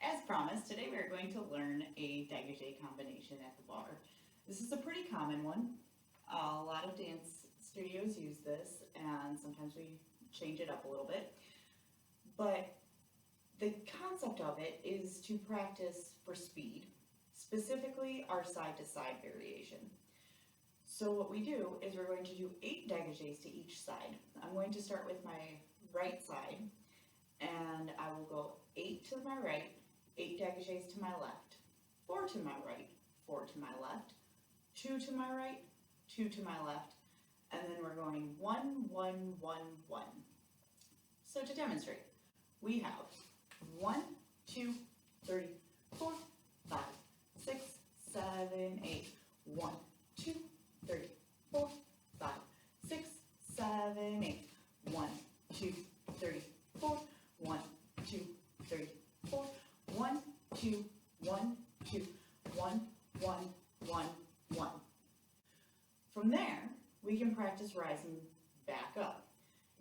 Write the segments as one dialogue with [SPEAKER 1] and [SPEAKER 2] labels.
[SPEAKER 1] As promised, today we are going to learn a dégagé combination at the bar. This is a pretty common one. A lot of dance studios use this, and sometimes we change it up a little bit. But the concept of it is to practice for speed, specifically our side-to-side variation. So what we do is we're going to do 8 dégagés to each side. I'm going to start with my right side, and I will go 8 to my right, 8 dégagés to my left, 4 to my right, 4 to my left, 2 to my right, 2 to my left, and then we're going 1, 1, 1, 1. So to demonstrate, we have 1, 2, 3, 4, 5, 6, 7, 8. 1, 2, 3, 4, 5, 6, 7, 8. 1, 2, 3, 4. 1, 2, 3, 4. 1, 2, 1, 2, 1, 1, 1, 1. From there, we can practice rising back up,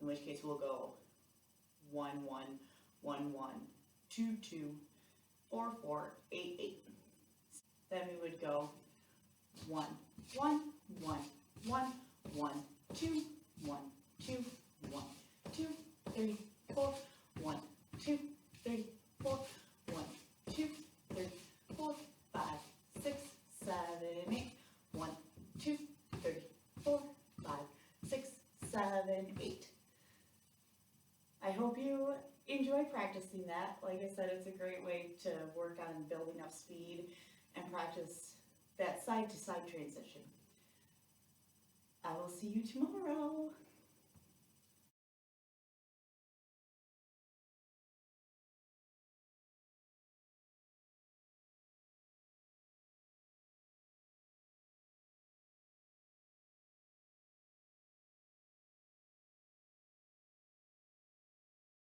[SPEAKER 1] in which case we'll go 1, 1, 1, 1, 2, 2, 4, 4, 8, 8. Then we would go 1, 1, 1, 1, 1, 2, 1, 2, 1, 2, 3, 4, 1, 2, 3, 4, 1, 2, 3, 4, 5, 6, 7, 8. 1, 2, 3, 4, 5, 6, 7, 8. I hope you enjoy practicing that. Like I said, it's a great way to work on building up speed and practice that side-to-side transition. I will see you tomorrow.